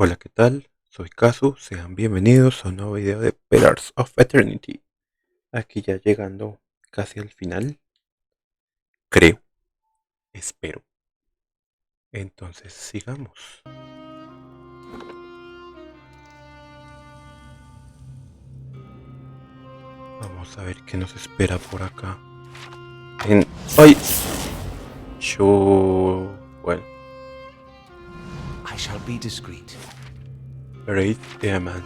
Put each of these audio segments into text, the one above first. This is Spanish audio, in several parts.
Hola, ¿qué tal? Soy Kazu, sean bienvenidos a un nuevo video de Pillars of Eternity. Aquí ya llegando casi al final, creo, espero. Entonces sigamos. Vamos a ver qué nos espera por acá. ¡Ay! Bueno, I shall be discreet. Great Diamond.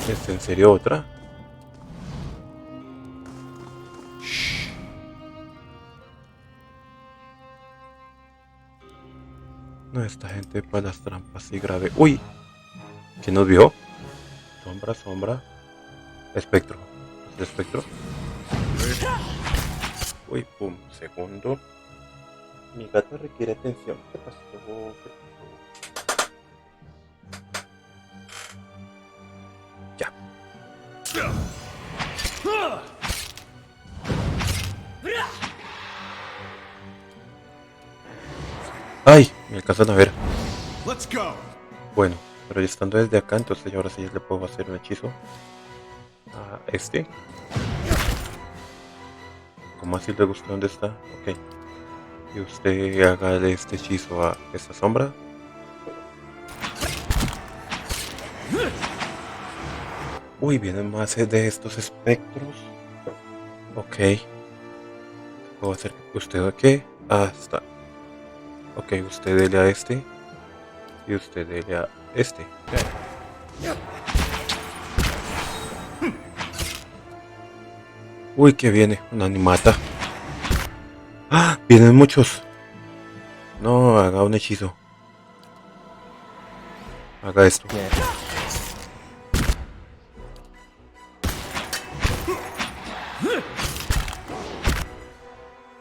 ¿Es en serio otra? Shh. No, esta gente para las trampas y grave. ¡Uy! ¿Quién nos vio? Sombra, sombra. Espectro. ¿Es el espectro? Uy, pum, segundo. Mi gata requiere atención. ¿Qué pasó? ¿Qué pasó? Ya. ¡Ay! Me alcanzan a ver. Let's go. Bueno, pero ya estando desde acá, entonces ahora sí le puedo hacer un hechizo a este. ¿Cómo así le gusta dónde está? Ok. Y usted haga este hechizo a esta sombra. Uy, vienen más de estos espectros. Ok. Puedo hacer que usted a qué. Ah, está. Ok, usted dele a este. Y usted dele a este. Uy, que viene. Una animata. ¡Ah! Vienen muchos. No, haga un hechizo. Haga esto.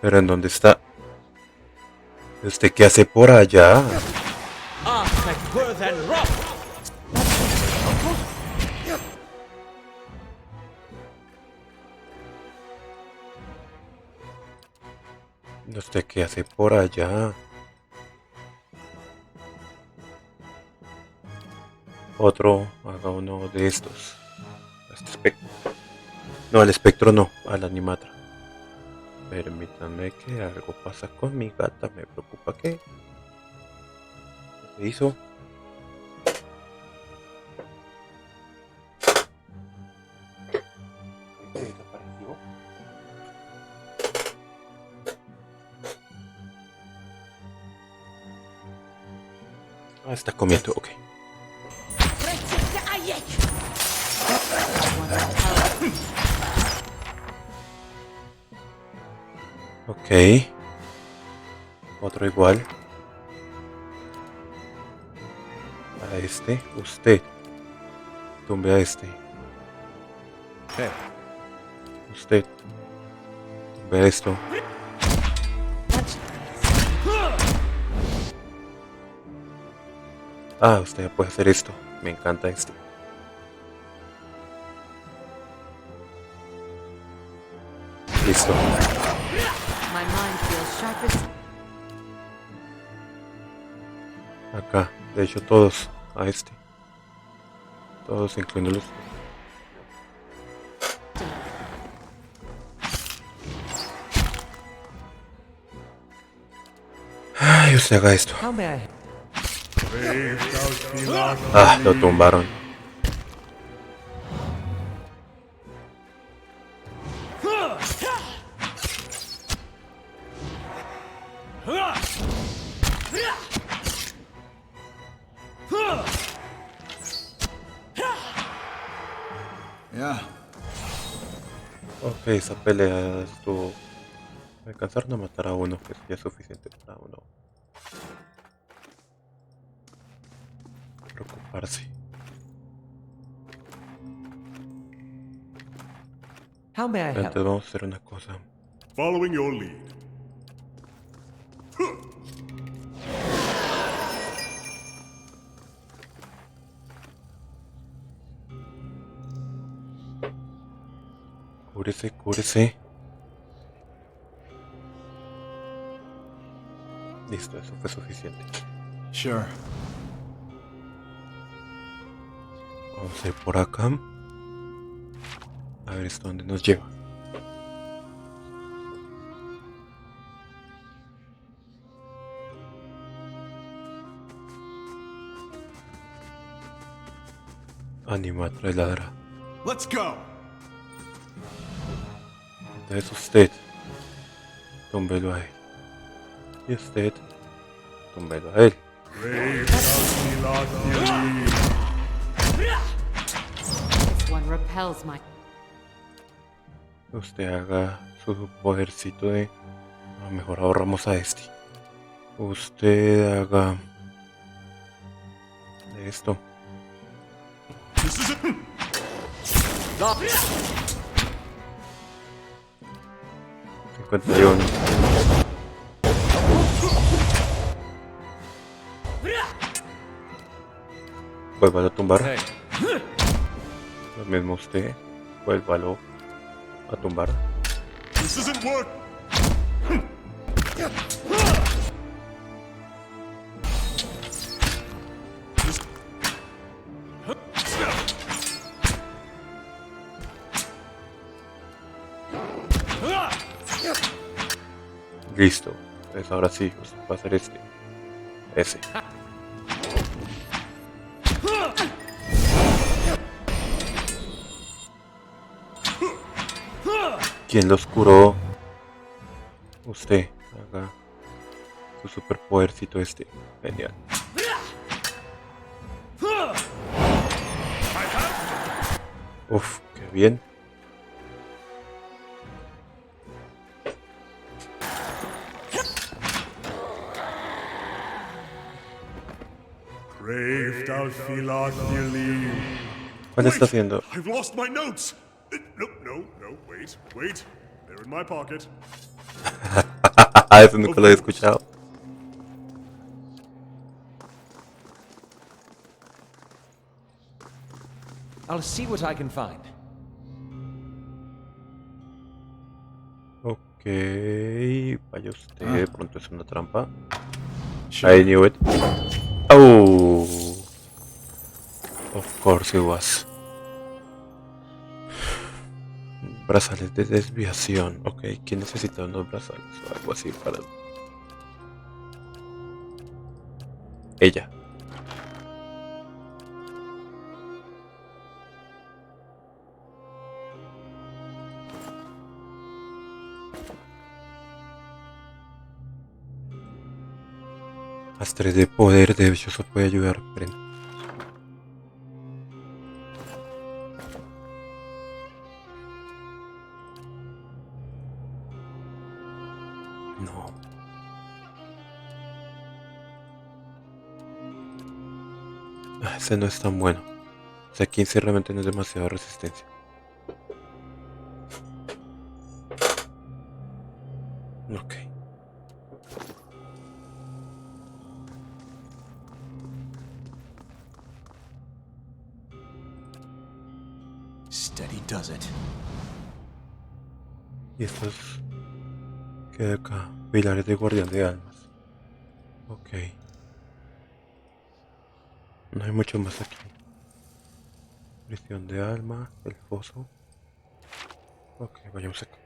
Pero ¿en dónde está? ¿Usted qué hace por allá? ¿Usted qué hace por allá? Otro, haga uno de estos. Este espectro. No, al espectro no, al animatra. Permítanme que algo pasa con mi gata, me preocupa que... ¿Qué se hizo? ¿Qué desapareció? Ah, está comiendo, ok. Ok. Otro igual. A este, usted. Tumbe a este. Usted. Tumbe a esto. Ah, usted ya puede hacer esto. Me encanta esto. Listo. Acá, de hecho todos a este. Todos incluyendo los... Ay, usted haga esto. Ah, lo tumbaron. Yeah. Ok, esa pelea estuvo... Me alcanzaron a matar a uno, que sería suficiente para uno preocuparse. How may I help? Entonces vamos a hacer una cosa. Following your lead. Cúbrese, cúbrese. Listo, eso fue suficiente. Sure. Vamos a ir por acá. A ver esto dónde nos lleva. Animatra ladra. Let's go. Entonces usted, túmbelo a él. Y usted, túmbelo a él. This one repels my. Usted haga su podercito de... A lo mejor ahorramos a este. Usted haga... de esto. This is it. 51. Vuélvalo a tumbar. Lo mismo usted. Vuélvalo a tumbar. This isn't work. Listo. Pues ahora sí, usted va a hacer este. Ese. ¿Quién los curó? Usted haga su superpodercito este. Genial. Uf, qué bien. ¿Cuál está haciendo? I've lost my notes. No, wait. They're in my pocket. Eso nunca lo he escuchado. I'll see what I can find. Ok, vaya usted, de pronto es una trampa. I knew it. Oh, of course it was. Brazales de desviación. Ok, ¿quién necesita unos brazales o algo así para ella? Astres de poder, de hecho eso puede ayudar. Esperen. No. Ese no es tan bueno. O sea, 15 realmente no es demasiada resistencia. Ok. Steady does it. Y estos que de acá, pilares de guardián de almas. Ok. No hay mucho más aquí. Prisión de alma, el foso. Ok, vayamos acá.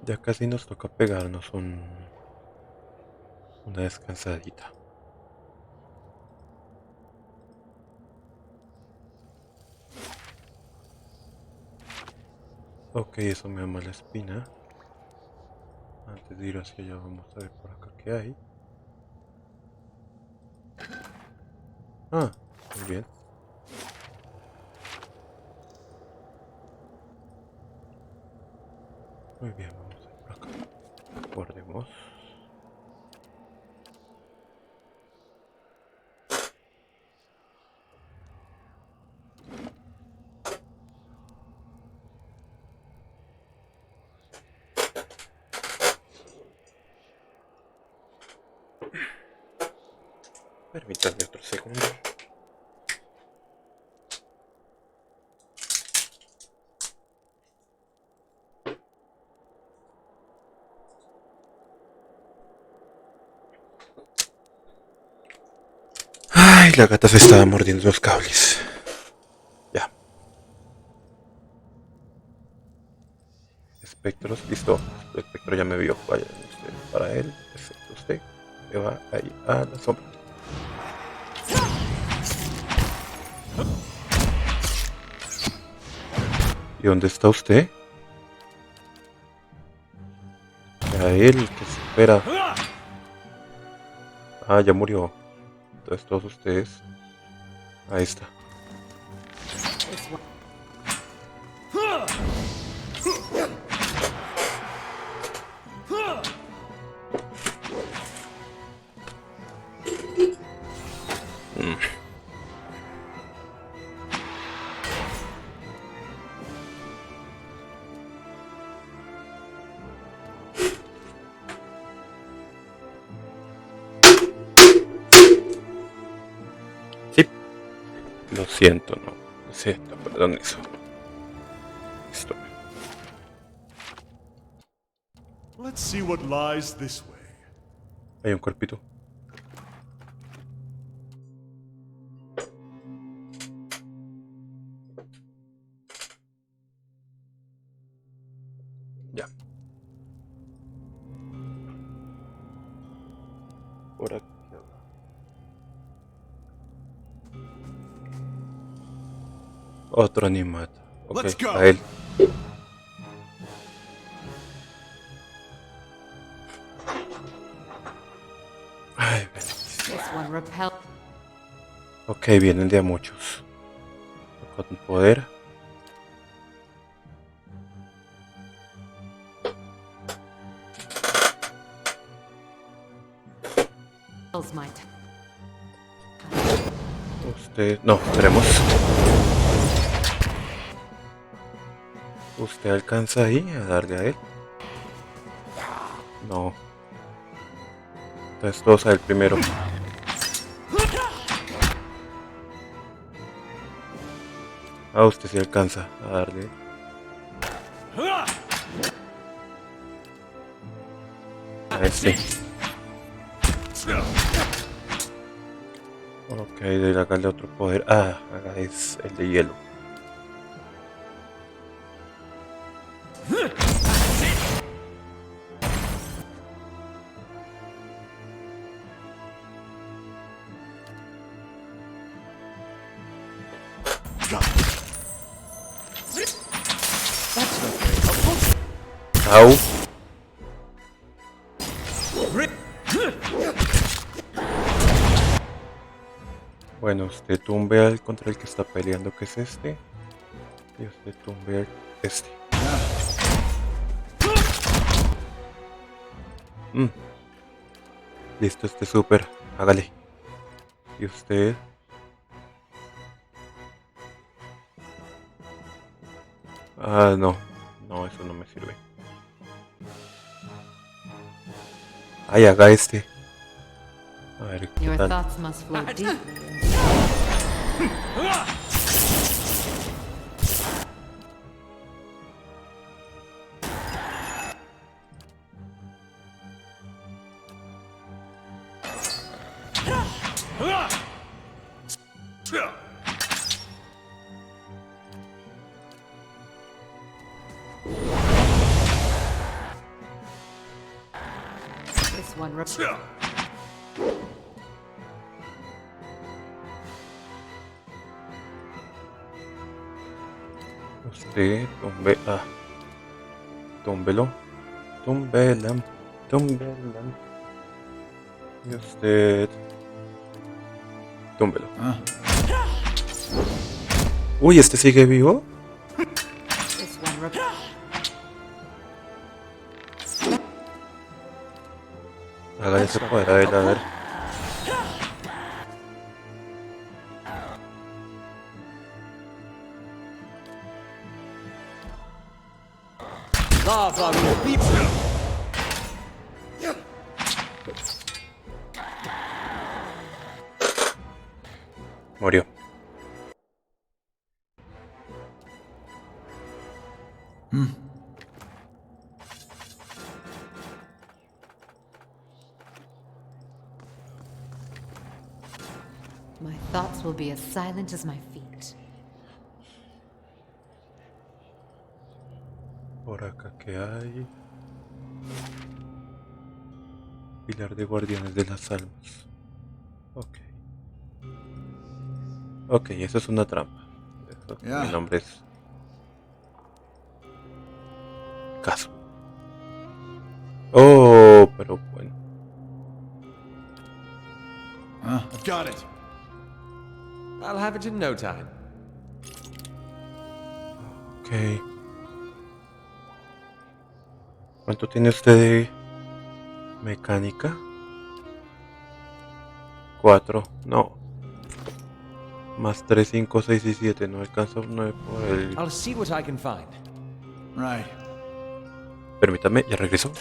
Ya casi nos toca pegarnos una descansadita. Ok, eso me da mala espina. Antes de ir hacia allá vamos a ver por acá qué hay. Ah, muy bien. Muy bien, vamos a ir por acá. Guardemos. Permítanme otro segundo. la gata se estaba mordiendo los cables. Ya. Espectros, listo. El espectro ya me vio. Vaya usted para él, excepto usted. Se va ahí a la sombra. ¿Y dónde está usted? A él, que se espera. Ah, ya murió. Entonces todos ustedes. Ahí está. This one. Sí. Lo siento, no. Lo siento, perdón eso. Listo. Let's see what lies this way. Hay un cuerpito. Ya. Por aquí. Otro animata. Ok, Let's go. a él. Ay, This one repels. ok, vienen de a muchos. Con poder. My time. Usted. No, esperemos. ¿Usted alcanza ahí a darle a él? No. Entonces todos a él primero. Ah, usted sí alcanza a darle. A este. Ok, de hágale otro poder. Ah, haga es el de hielo. Au. Bueno, usted tumbe al contra el que está peleando, que es este. Y usted tumbe al este. Listo, este súper. Hágale. Y usted. Ah, no. No, eso no me sirve. Ay, haga este. A ver, ¿qué Your tal? thoughts must flow deeply. This one repels. Usted tumbe. Ah, túmbelo. Tumbelam. Tumbelam. Y usted. Túmbelo. Uy, ¿este sigue vivo? This one repels. Haga ese poder a él, a ver. Lava will be. Murió. My thoughts will be as silent as my feet. Por acá que hay. Pilar de guardianes de las almas. Ok. Ok, eso es una trampa. Eso, Ya. Mi nombre es Caso. Oh, pero bueno. I've got it. I'll have it in no time. Ok. ¿Cuánto tiene usted de mecánica? 4. No. Más 3, 5, 6 y 7. No alcanzo 9 por el... I'll see what I can find. Right. Permítame, ya regreso.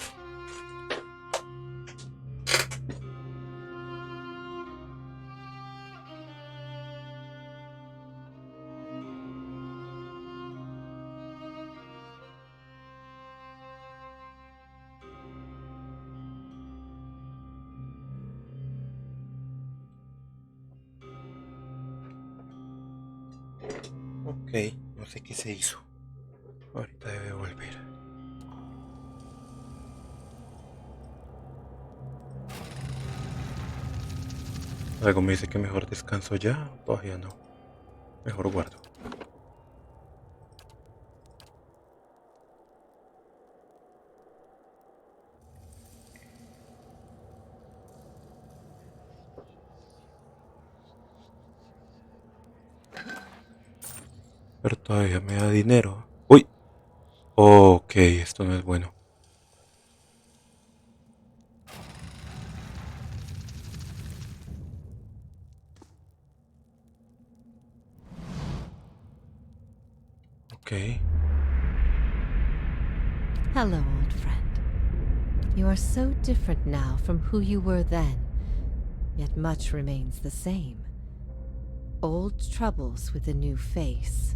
Ok, no sé qué se hizo. Ahorita debe volver. Algo me dice que mejor descanso ya. Todavía no. Mejor guardo. Pero todavía me da dinero. ¡Uy! Ok, esto no es bueno. Ok. Hello, old friend. You are so different now from who you were then, yet much remains the same. Old troubles with a new face.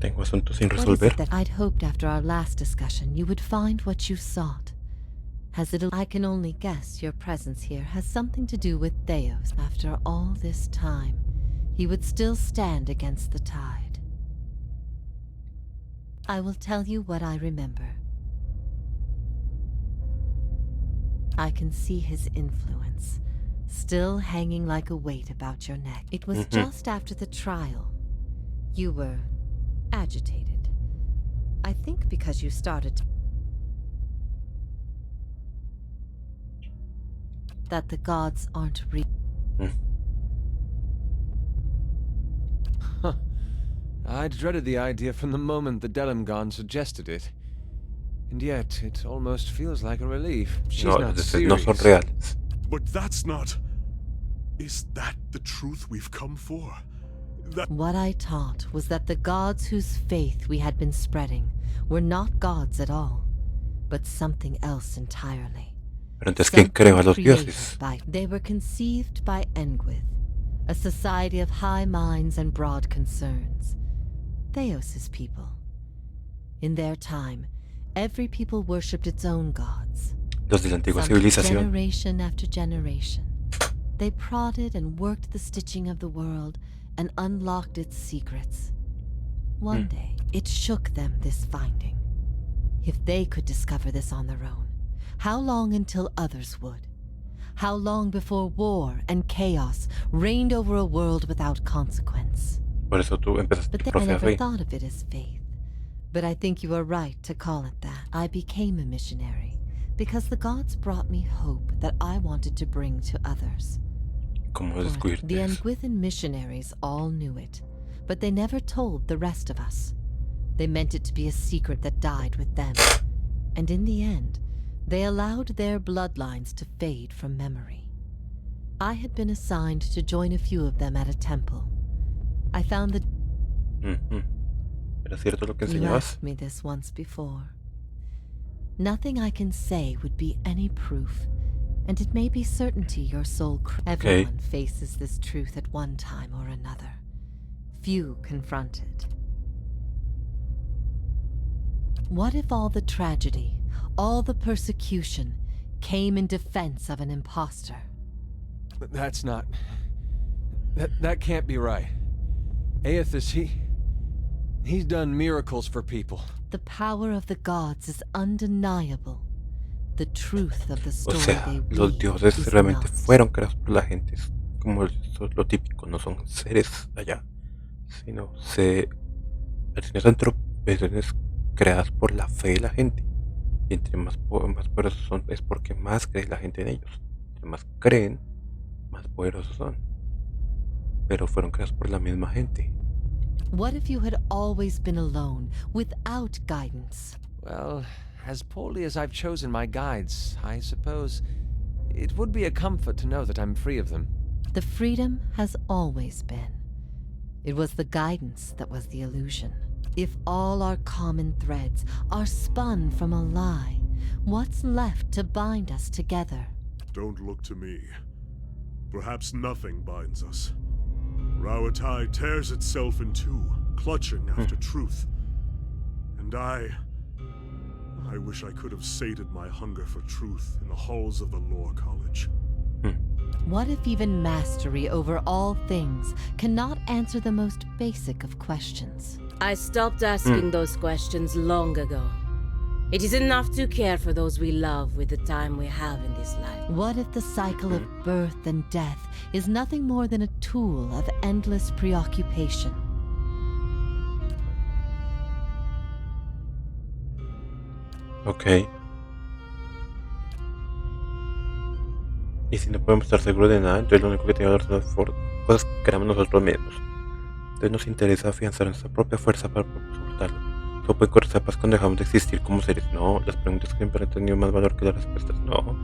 Tengo asuntos sin What is resolver. it that I'd hoped after our last discussion you would find what you sought? Has it? I can only guess your presence here has something to do with Theos. After all this time, he would still stand against the tide. I will tell you what I remember. I can see his influence, still hanging like a weight about your neck. It was just after the trial. You were agitated. I think because you started that the gods aren't real. I'd dreaded the idea from the moment the Delimgon suggested it. And yet, it almost feels like a relief. She's No, not no serious. son reales. But that's not... Is that the truth we've come for? That... What I taught was that the gods whose faith we had been spreading were not gods at all, but something else entirely. Pero entonces, ¿quién creó a los dioses? They were conceived by Engwith, a society of high minds and broad concerns. Theos' people. In their time, every people worshipped its own gods. Los de la antigua Some civilización. generation after generation, they prodded and worked the stitching of the world and unlocked its secrets. One day, it shook them, this finding. If they could discover this on their own, how long until others would? How long before war and chaos reigned over a world without consequence? Por eso tú empezaste But tu then I propia never fe. thought of it as faith. But I think you are right to call it that. I became a missionary because the gods brought me hope that I wanted to bring to others. ¿Cómo The descubrirte eso? Engwithan missionaries all knew it, but they never told the rest of us. They meant it to be a secret that died with them. And in the end, they allowed their bloodlines to fade from memory. I had been assigned to join a few of them at a temple. I found the... ¿Era cierto lo que You enseñabas? asked me this once before. Nothing I can say would be any proof, and it may be certainty your soul... Everyone faces this truth at one time or another. Few confront it. What if all the tragedy, all the persecution, came in defense of an imposter? That's not... That can't be right. Aethys, he's done miracles for people. The power of the gods is undeniable. The truth of the O story sea, they los weave dioses is realmente not. fueron creados por la gente. Es como eso es lo típico, no son seres allá, sino relaciones antropológicas creadas por la fe de la gente. Y entre más poderosos son, es porque más cree la gente en ellos. Entre más creen, más poderosos son. Pero fueron creados por la misma gente. What if you had always been alone, without guidance? Well, as poorly as I've chosen my guides, I suppose it would be a comfort to know that I'm free of them. The freedom has always been. It was the guidance that was the illusion. If all our common threads are spun from a lie, what's left to bind us together? Don't look to me. Perhaps nothing binds us. Rauatai tears itself in two, clutching after truth. And I wish I could have sated my hunger for truth in the halls of the Lore College. What if even mastery over all things cannot answer the most basic of questions? I stopped asking those questions long ago. It is enough to care for those we love with the time we have in this life. What if the cycle of birth and death is nothing more than a tool of endless preoccupation? Ok. Y si no podemos estar seguros de nada, entonces lo único que tiene que hacer son cosas que creamos nosotros mismos. Entonces nos interesa afianzar nuestra propia fuerza para poder soportarlo. Todo puede correr paz cuando dejamos de existir como seres. No, las preguntas siempre han tenido más valor que las respuestas. No,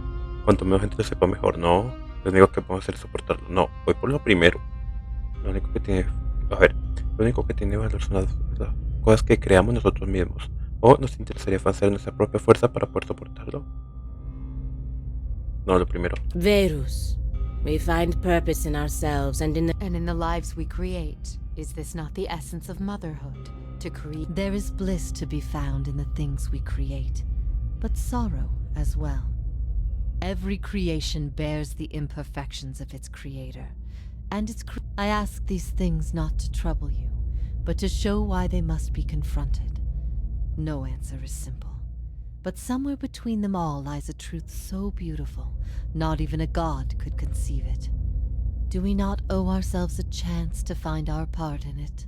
cuanto menos gente lo sepa mejor. No, lo único que podemos hacer es soportarlo. No, voy por lo primero. Lo único que tiene, lo único que tiene valor son las cosas que creamos nosotros mismos. O nos interesaría afianzar nuestra propia fuerza para poder soportarlo. No, lo primero. Verus, we find purpose in ourselves and in the lives we create. Is this not the essence of motherhood? To create. There is bliss to be found in the things we create, but sorrow as well. Every creation bears the imperfections of its creator, and I ask these things not to trouble you, but to show why they must be confronted. No answer is simple, but somewhere between them all lies a truth so beautiful, not even a god could conceive it. Do we not owe ourselves a chance to find our part in it?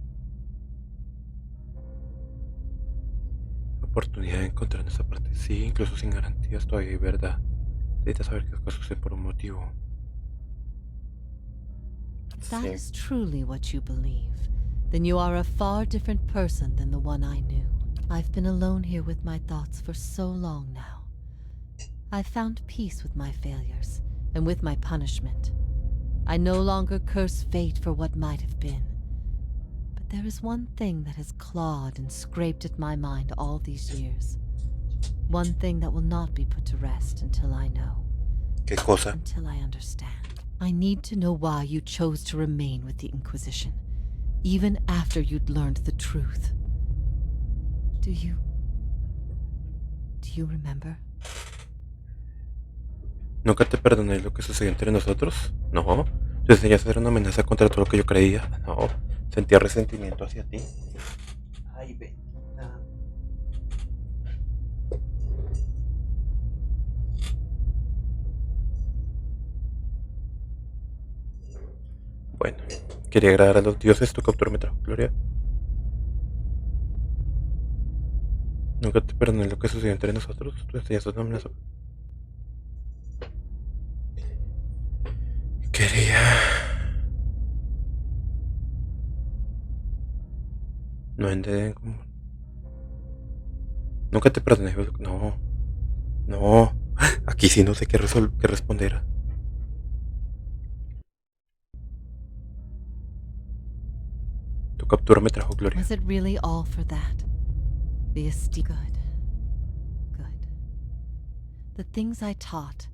Oportunidad de encontrar nuestra parte. Sí, incluso sin garantías todavía hay verdad. Necesitas saber que las cosas suceden por un motivo. If that is truly what you believe, then you are a far different person than the one I knew. I've been alone here with my thoughts for so long now. I've found peace with my failures and with my punishment. I no longer curse fate for what might have been. But there is one thing that has clawed and scraped at my mind all these years. One thing that will not be put to rest until I know. ¿Qué cosa? Until I understand. I need to know why you chose to remain with the Inquisition, even after you'd learned the truth. Do you remember? ¿Nunca te perdoné lo que sucedió entre nosotros? No. ¿Tú enseñaste a ser una amenaza contra todo lo que yo creía? No. Sentía resentimiento hacia ti. Ay, bendita. Bueno, quería agradar a los dioses, tu captura me trajo gloria. Nunca te perdoné lo que sucedió entre nosotros. Tú enseñaste una amenaza. Quería... No entendí cómo... Nunca te perdoné. No. No. Aquí sí no sé qué responder. Tu captura me trajo gloria. Was it really all for that? The esteem. Good. Good. The things I taught.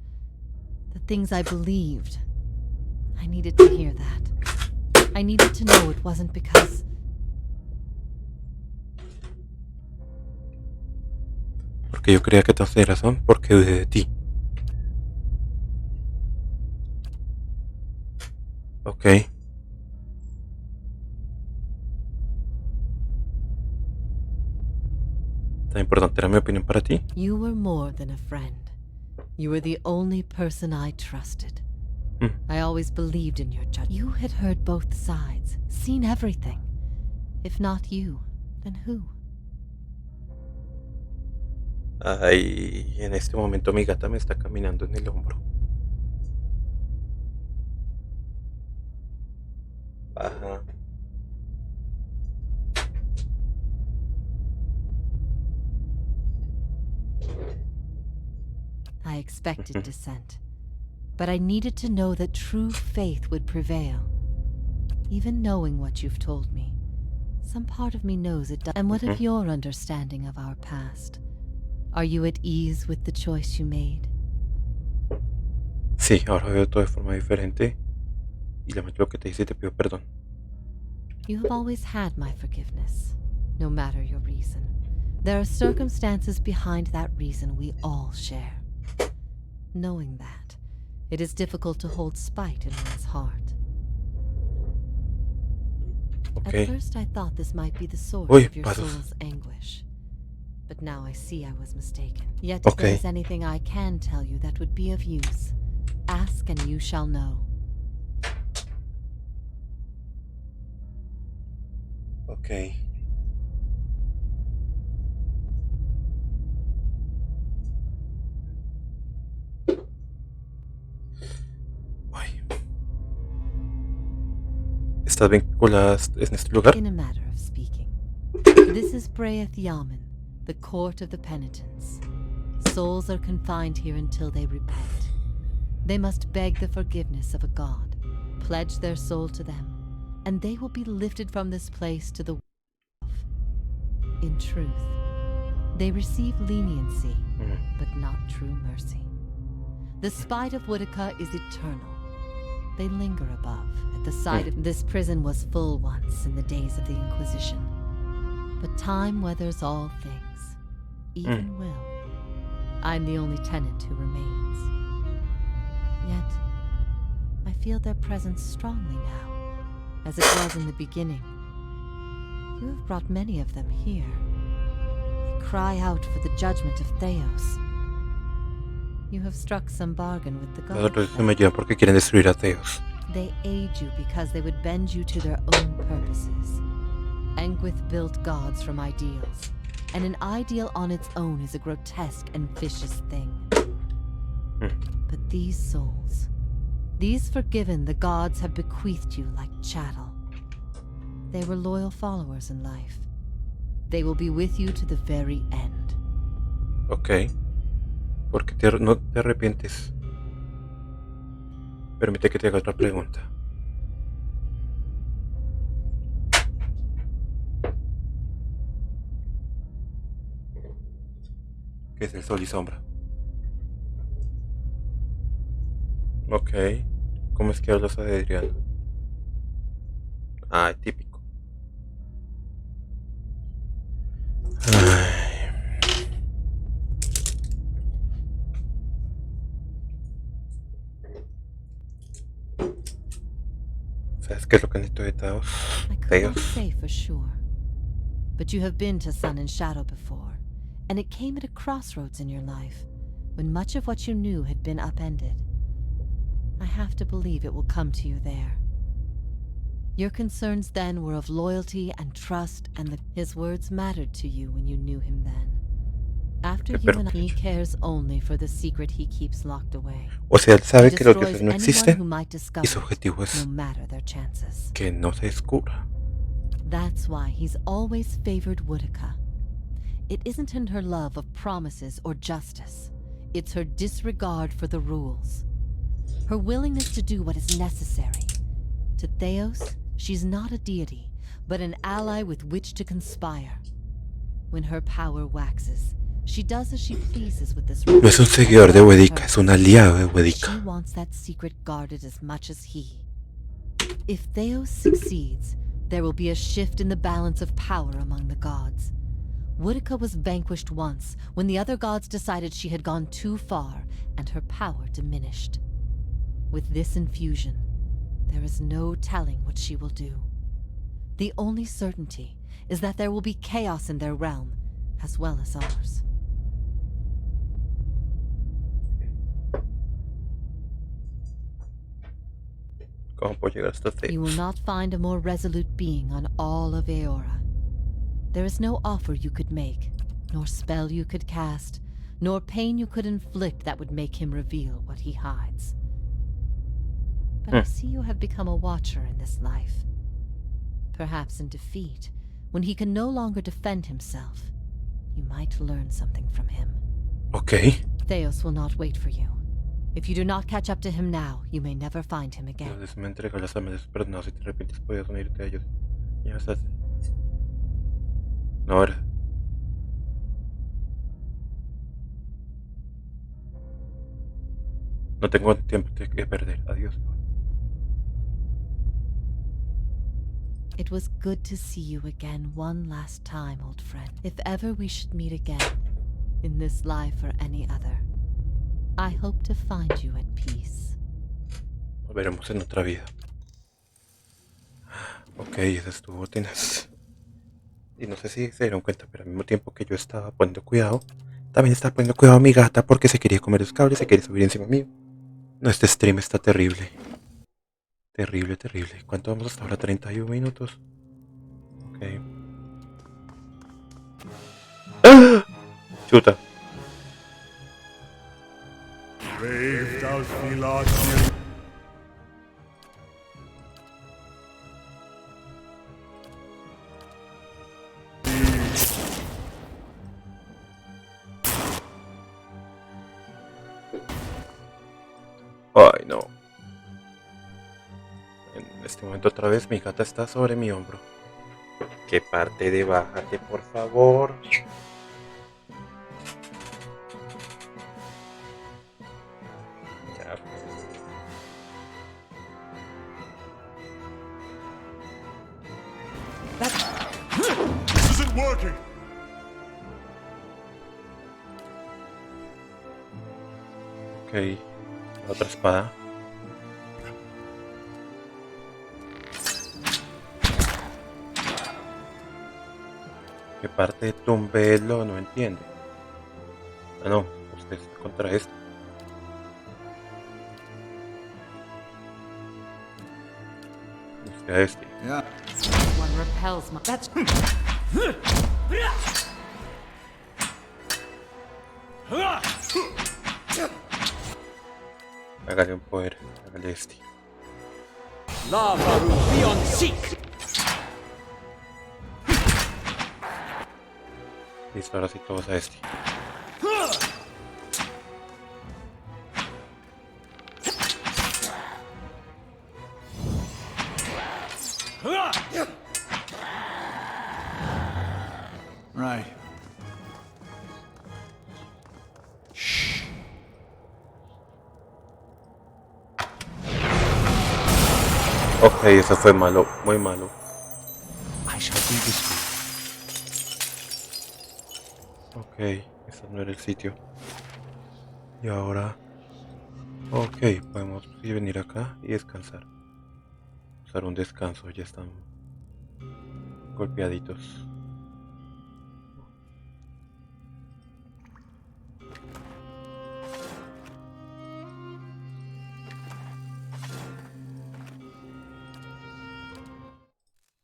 The things I believed. I needed to hear that. I needed to know it wasn't because... Porque yo creía que tenías razón, porque dudé de ti. Ok. ¿Tan importante era mi opinión para ti? You were more than a friend. You were the only person I trusted. I always believed in your judgment. You had heard both sides, seen everything. If not you, then who? Ay, en este momento mi gata me está caminando en el hombro. Ajá. I expected dissent, but I needed to know that true faith would prevail. Even knowing what you've told me, some part of me knows it does. And what of your understanding of our past? Are you at ease with the choice you made? Sí, ahora veo todo de forma diferente. Y lamento lo que te hice y te pido perdón. You have always had my forgiveness, no matter your reason. There are circumstances behind that reason we all share. Knowing that, it is difficult to hold spite in one's heart. Okay. At first I thought this might be the source Uy, of your pasos. soul's anguish. But now I see I was mistaken. Yet if there Okay. is anything I can tell you that would be of use, ask and you shall know. Ok. Ay. ¿Estás vinculada en este lugar? In a matter of speaking, this is Braeth Yamen, the court of the penitents. Souls are confined here until they repent. They must beg the forgiveness of a god, pledge their soul to them, and they will be lifted from this place to the world. In truth, they receive leniency, but not true mercy. The spite of Whitaker is eternal. They linger above, at the side of this prison was full once in the days of the Inquisition. But time weathers all things, even will. I'm the only tenant who remains. Yet, I feel their presence strongly now, as it was in the beginning. You have brought many of them here. They cry out for the judgment of Theos. You have struck some bargain with the Los otros gods. se me llevan porque quieren destruir a Theos. They aid you because they would bend you to their own purposes. Engwith built gods from ideals, and an ideal on its own is a grotesque and vicious thing. But these souls, these forgiven the gods have bequeathed you like chattel. They were loyal followers in life. They will be with you to the very end. Ok. ¿Por qué no te arrepientes? Permite que te haga otra pregunta. ¿Qué es el sol y sombra? Ok. ¿Cómo es que hablas de Adriano? Ah, típico. Ay. ¿Sabes qué es lo que necesito de Theos? I could not say for sure, but you have been to Sun and Shadow before, and it came at a crossroads in your life, when much of what you knew had been upended. I have to believe it will come to you there. Your concerns then were of loyalty and trust, and his words mattered to you when you knew him then. After you and he cares only for the secret he keeps locked away. O sea, él sabe He que los destroys dioses no anyone existen who might y discover su objetivo it, es no matter their chances. que no se descubra. That's why he's always favored Whitaker. It isn't in her love of promises or justice. It's her disregard for the rules. Her willingness to do what is necessary. To Theos, she's not a deity, but an ally with which to conspire. When her power waxes, she does as she pleases with this. No es un seguidor de Wedica, es un aliado de Wedica. She wants that secret guarded as much as he. If Theos succeeds, there will be a shift in the balance of power among the gods. Whitaker was vanquished once when the other gods decided she had gone too far and her power diminished. With this infusion, there is no telling what she will do. The only certainty is that there will be chaos in their realm, as well as ours. ¿Cómo puedo llegar hasta You will Theos? not find a more resolute being on all of Iovara. There is no offer you could make, nor spell you could cast, nor pain you could inflict that would make him reveal what he hides. But I see you have become a watcher in this life. Perhaps in defeat, when he can no longer defend himself, you might learn something from him. Ok. Theos will not wait for you. If you do not catch up to him now, you may never find him again. Dios me entregó las almas de sus perdonados. Si te arrepientes, puedes unirte a ellos. Ya estás. No, ahora. No tengo tiempo que perder. Adiós. It was good to see you again one last time, old friend. If ever we should meet again, in this life or any other, I hope to find you at peace. Nos veremos en otra vida. Ok, esa estuvo tenaz. Y no sé si se dieron cuenta, pero al mismo tiempo que yo estaba poniendo cuidado, también estaba poniendo cuidado a mi gata porque se quería comer los cables, se quería subir encima mío. No, este stream está terrible. Terrible, terrible. ¿Cuánto vamos hasta ahora? 31 minutos. Ok. ¡Ah! Chuta. Brave thou Philotian. Ay, no. En este momento otra vez mi gata está sobre mi hombro. ¿Qué parte de bájate, por favor? Ya. This isn't working. Ok. La otra espada. ¿Qué parte de tumbelo no entiende? Ah, no. Usted está contra esto. Usted a este. Yeah. One repels my... That's... Hágale un poder. Hágale este. Lavaru beyond seek! Listo, ahora sí todos a este. Right. Ok, eso fue malo, muy malo. I shall be discreet. Ok, ese no era el sitio. Y ahora... Ok, podemos venir acá y descansar. Usar un descanso, ya están golpeaditos.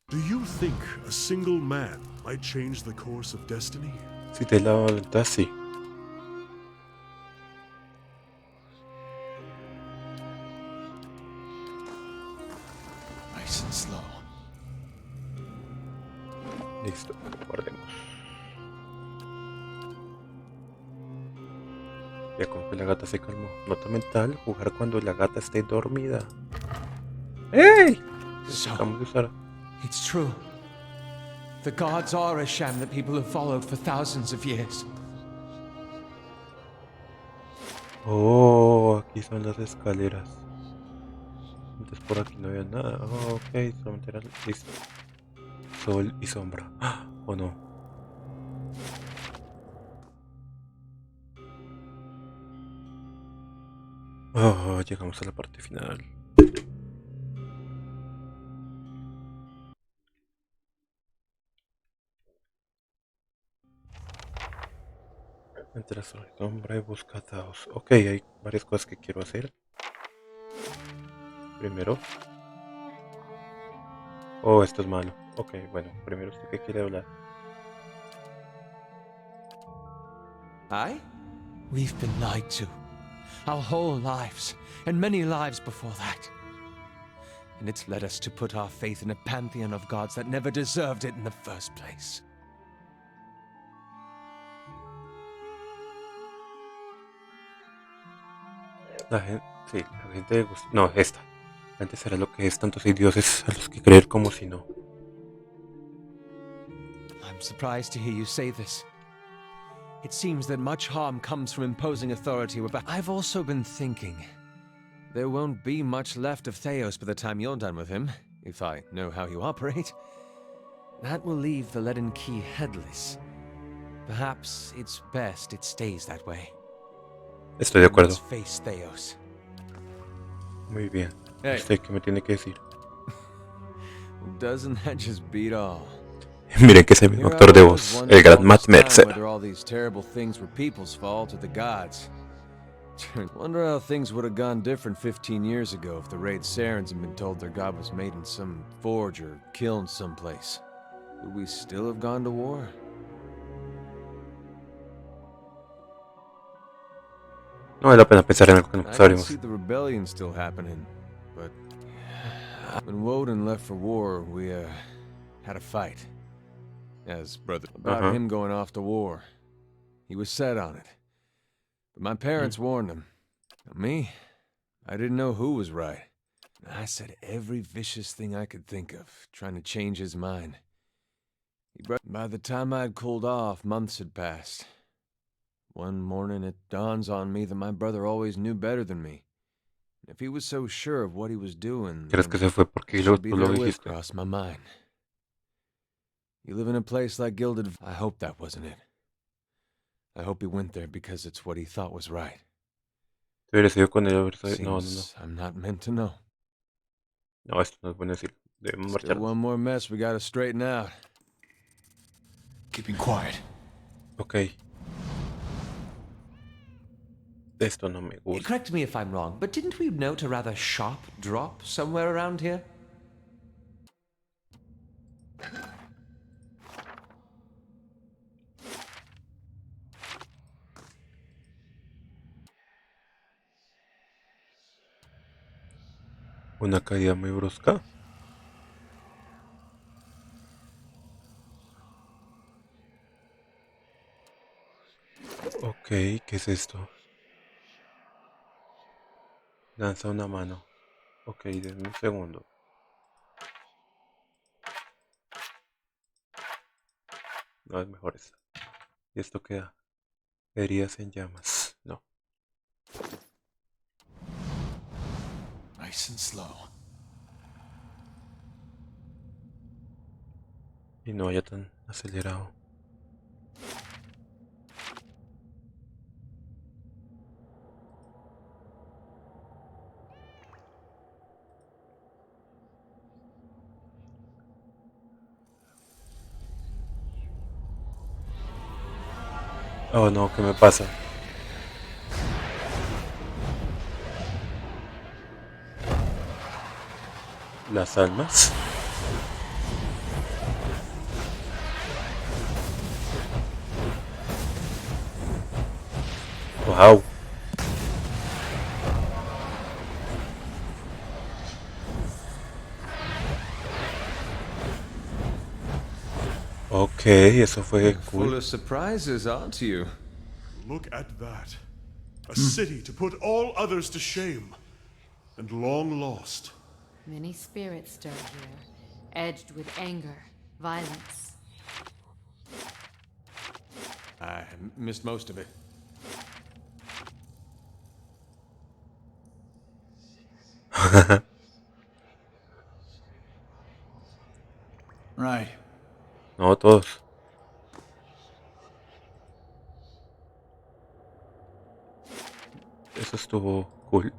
Do you think a single man might change the course of destiny? Si te la voluntad, sí. Nice and slow. Listo, guardemos. Ya como que la gata se calmó. Nota mental, jugar cuando la gata esté dormida. ¡Ey! So, Acabamos de usar. it's true. The gods are a sham that people have followed for thousands of years. Oh, aquí son las escaleras. Antes por aquí no había nada. Oh, ok, solamente era listo. Sol y sombra. ¡Ah! ¿O no? Oh, llegamos a la parte final. Entre la sombra y busca daos. Ok, hay varias cosas que quiero hacer. Primero. Oh, esto es malo. Ok, bueno, primero usted que quiere hablar. I? We've been lied to. Our whole lives, and many lives before that. And it's led us to put our faith in a pantheon of gods that never deserved it in the first place. La gente, sí, la gente no, esta. Antes será lo que es, tantos hay dioses a los que creer como si no. I'm surprised to hear you say this. It seems that much harm comes from imposing authority without... I've also been thinking. There won't be much left of Theos by the time you're done with him, if I know how you operate. That will leave the leaden key headless. Perhaps it's best it stays that way. Estoy de Let's acuerdo. face Theos. Muy bien. Hey. ¿Usted qué me tiene que decir? Doesn't that just beat all? Miren que es el mismo actor de voz, el gran Matt Mercer. Whether all these terrible things were people's fault or the gods. Wonder how things would have gone different 15 years ago if the Raid Sarens had been told their god was made in some forge or kiln someplace. Would we still have gone to war? No vale la pena pensar en algo que nunca I can sabremos. see the rebellion still happening, but when Woden left for war, we had a fight. As brother about him going off to war. He was set on it. But my parents warned him. Me, I didn't know who was right. I said every vicious thing I could think of, trying to change his mind. By the time I'd cooled off, months had passed. One morning it dawns on me that my brother always knew better than me. If he was so sure of what he was doing, ¿Crees que se fue porque tú lo dijiste? Crossed my mind. You live in a place like Gilded. I hope that wasn't it. I hope he went there because it's what he thought was right. Deberías ir con él. No, no, no. Seems I'm not meant to know. No, esto no es bueno decir. Debemos Still marcharnos. one more mess we gotta straighten out. Keeping quiet. Ok. Esto no me gusta. Correct me if I'm wrong, but didn't we note a rather sharp drop somewhere around here? Una caída muy brusca. Ok, ¿qué es esto? Lanza una mano. Ok, denme un segundo. No, es mejor esta. ¿Y esto qué da? Heridas en llamas. No. Nice and slow. Y no vaya tan acelerado. Oh no, ¿qué me pasa? Las almas. Wow. Ok, eso fue Full cool. of surprises, aren't you? Look at that. A city to put all others to shame. And long lost. Many spirits stir here, edged with anger, violence. I missed most of it. Right. No, todos. Eso estuvo cool.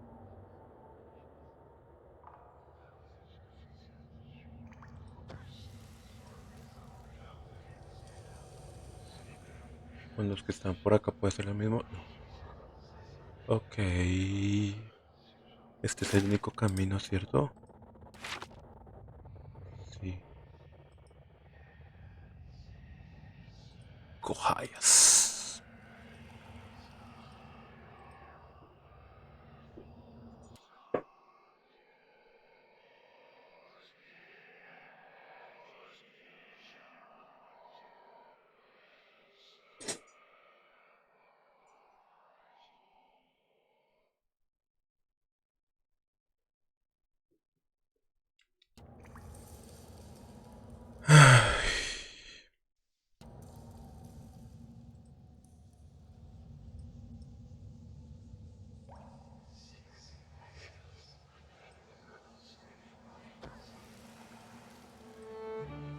Con los que están por acá puede ser lo mismo. No. Ok. Este es el único camino, ¿cierto? Sí. Cojayas.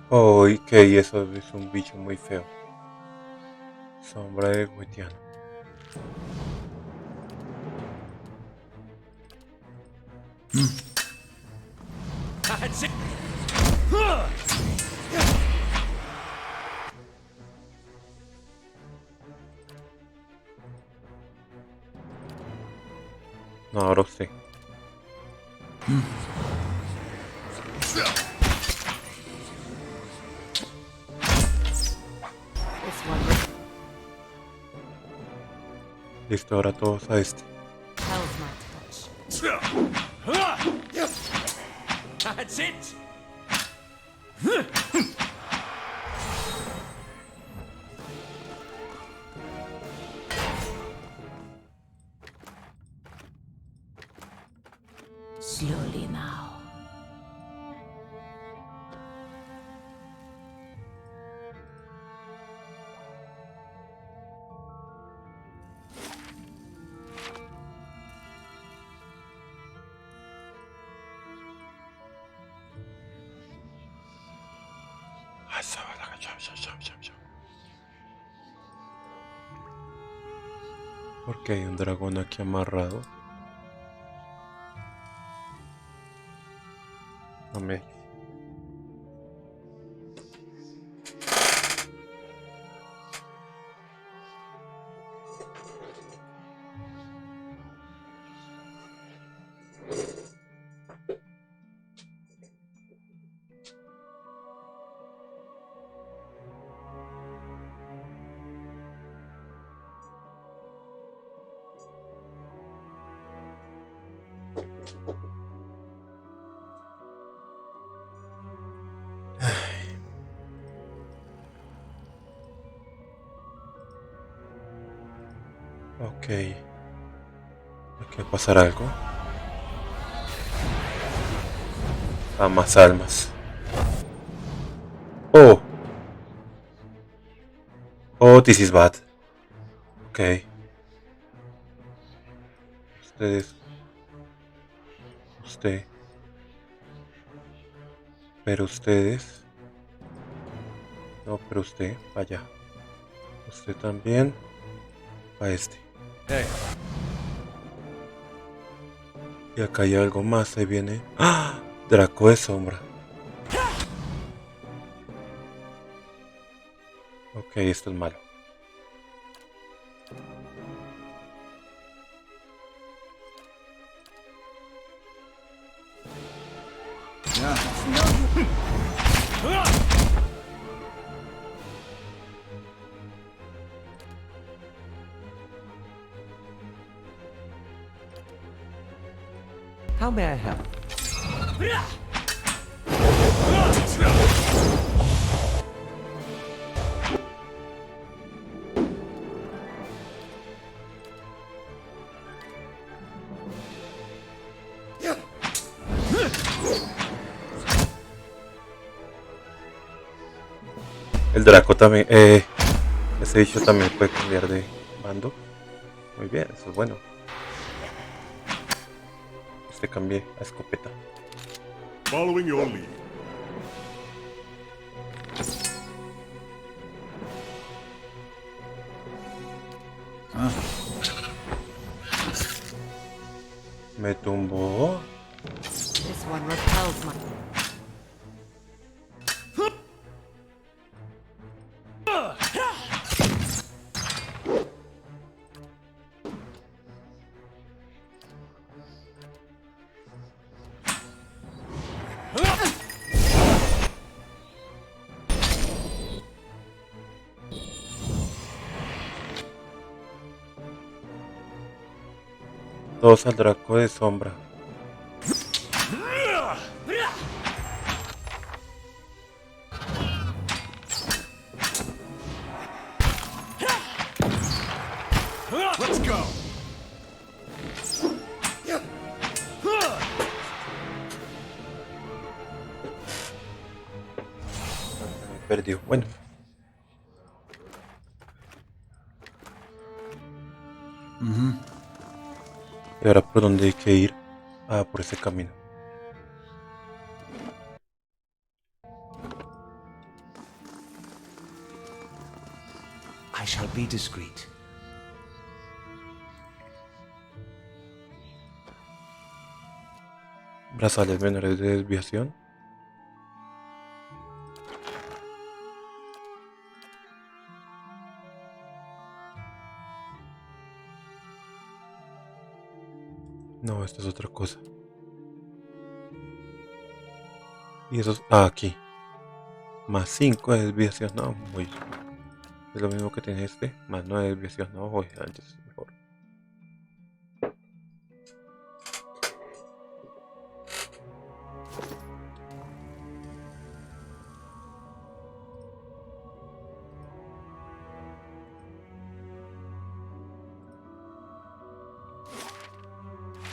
Oh, y que eso es un bicho muy feo. Sombra de Guetiano. No, ahora sí. This one Listo, ahora todos a este. repels my touch. That's it! Slowly now. Porque hay un dragón aquí amarrado. No me. Ok. Aquí va a pasar algo. A más almas. Oh. Oh, this is bad. Ok. Ustedes. Usted. Pero ustedes. No, pero usted. Vaya. Usted también. A este. Hey, Y acá hay algo más. Ahí viene. ¡Ah! Draco de sombra. Ok, esto es malo. How may I help? El Draco también. Ese bicho también puede cambiar de bando. Muy bien, eso es bueno. Este cambié a escopeta. Following your lead. Me tumbó. This one repels my. Todo saldrá de sombra. Let's go. Perdió. Bueno. ¿Y ahora por dónde hay que ir? Ah, por ese camino. I shall be discreet. Brazales menores de desviación. No, esta es otra cosa. Y eso es... Ah, aquí. Más 5 de desviación. No, muy... Es lo mismo que tiene este. Más 9 de desviación. No, oye, antes es mejor.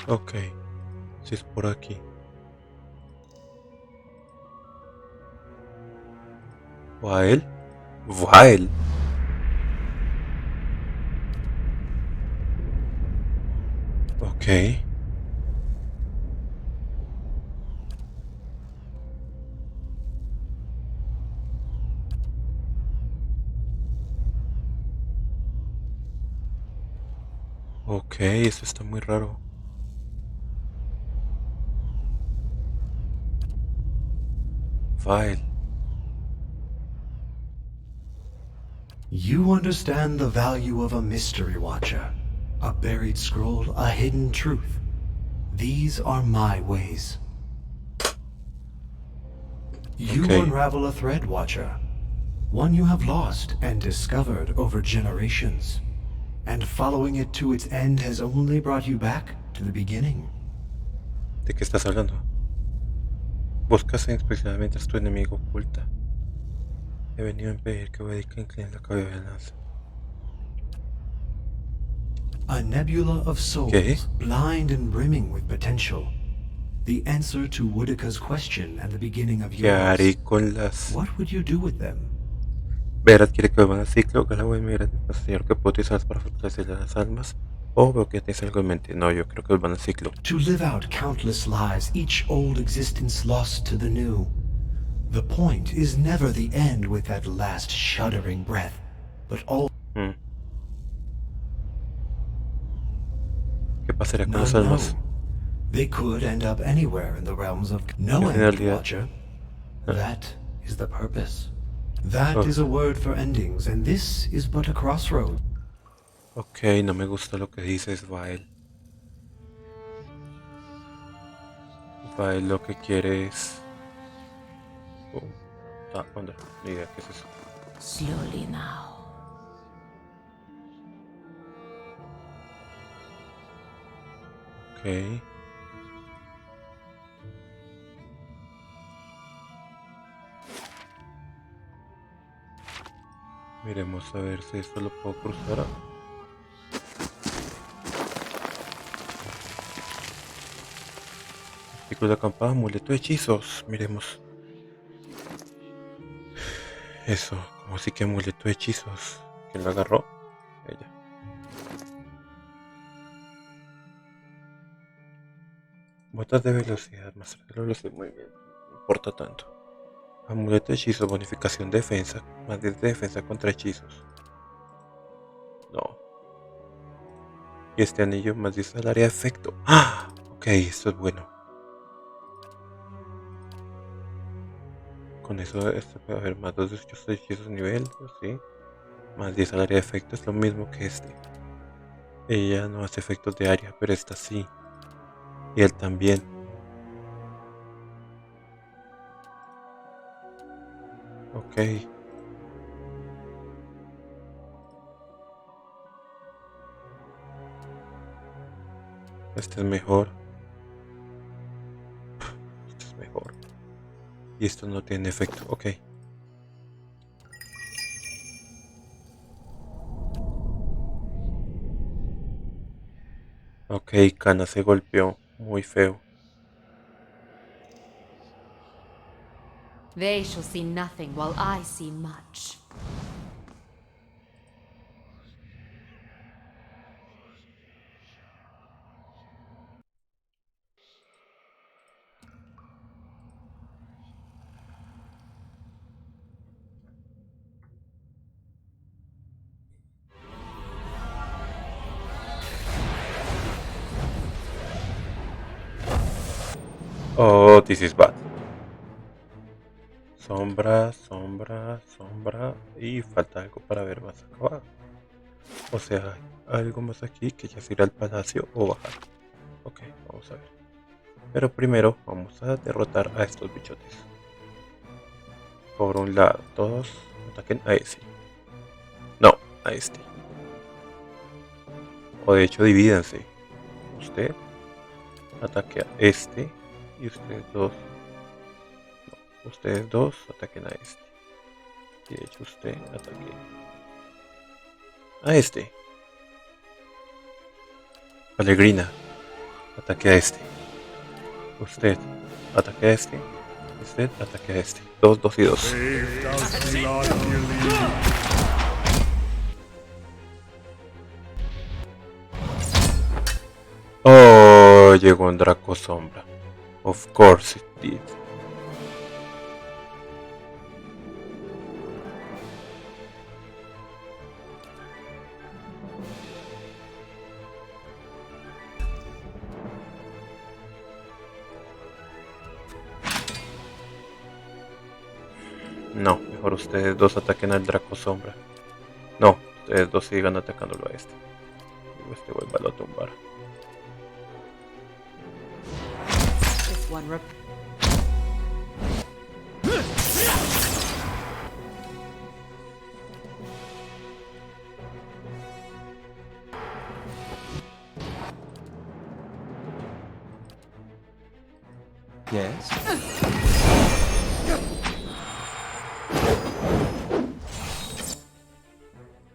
Ok. Si es por aquí. Vael. Vael. Ok. Ok, esto está muy raro. Vael. You understand the value of a mystery watcher, a buried scroll, a hidden truth. These are my ways. You Okay. unravel a thread, watcher, one you have lost and discovered over generations. And following it to its end has only brought you back to the beginning. ¿De qué estás hablando? Buscas e inspeccionas mientras tu enemigo oculta. He venido a impedir que Vedica incline la cabeza. A nebula of souls, ¿Qué? blind and brimming with potential. The answer to Woodica's question and the beginning of ¿Qué haré yours. con las... What would you do with them? Ver adquiere que vuelvan al ciclo, Galagüey mira, señor que puedo utilizarlas para fortalecer las almas. O veo que tienes algo en mente. No, yo creo que vuelvan al ciclo. To live out countless lives, each old existence lost to the new. The point is never the end with that last shuddering breath, but all... ¿Qué pasará con None las know. almas? They could end up anywhere in the realms of... No En end, realidad- Watcher. That is the purpose. That is a word for endings, and this is but a crossroad. Ok, no me gusta lo que dices, Vael. Vael lo que quiere es... ¿Dónde? Ni idea, ¿qué es eso? Slowly now. Ok. Miremos a ver si esto lo puedo cruzar. Artículo de acampada, amuleto de hechizos. Miremos. Eso, como si que amuleto de hechizos. ¿Quién lo agarró? Ella. Botas de velocidad, más de velocidad, muy bien. No importa tanto. Amuleto de hechizos, bonificación de defensa. Más 10 de defensa contra hechizos. No. Y este anillo más 10 al área de efecto. ¡Ah! Ok, esto es bueno. Con eso este puede haber más 2 de hechizos nivel, ¿sí? Más 10 al área de efecto es lo mismo que este. Ella no hace efectos de área, pero esta sí. Y él también. Ok. Este es mejor. Este es mejor. Y esto no tiene efecto. Ok. Ok, Kana se golpeó. Muy feo. They shall see nothing while I see much. Oh, this is bad. Sombra, sombra, sombra. Y falta algo para ver más acá abajo. O sea, algo más aquí que ya se irá al palacio o bajar. Ok, vamos a ver. Pero primero vamos a derrotar a estos bichotes. Por un lado, todos ataquen a ese. No, a este. O de hecho divídanse. Usted ataque a este. Y ustedes dos. No, ustedes dos ataquen a este. Y de hecho usted ataque a este. Alegrina, ataque a este. Usted ataque a este. Usted ataque a este. 2, 2 y 2. Oh, llegó un Draco Sombra. Of course it did. No, mejor ustedes dos ataquen al Draco Sombra. No, ustedes dos sigan atacándolo a este. Y este vuelva a tumbar. This one Yes?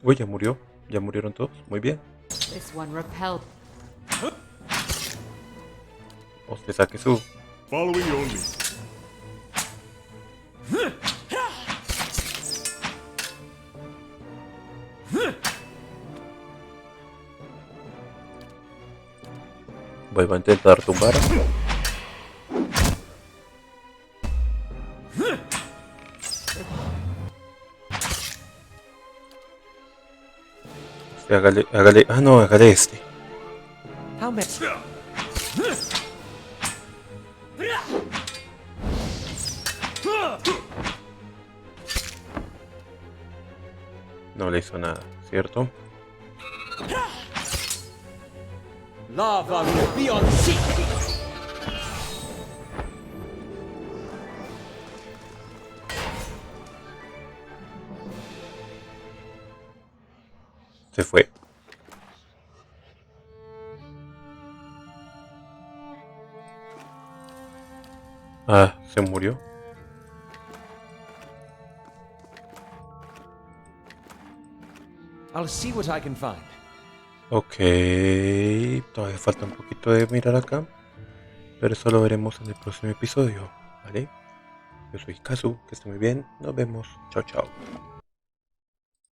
Uy, ya murió. Ya murieron todos. Muy bien. This one repelled. Usted saque su. Following your lead. Vuelva a intentar tumbar. Usted hágale, hágale. Ah, no, hágale este. How many? No le hizo nada, ¿cierto? Lava will be on sea. Se fue. Ah, se murió. I'll see what I can find. Ok, todavía falta un poquito de mirar acá, pero eso lo veremos en el próximo episodio, ¿vale? Yo soy Kazu, que esté muy bien, nos vemos, chao chao.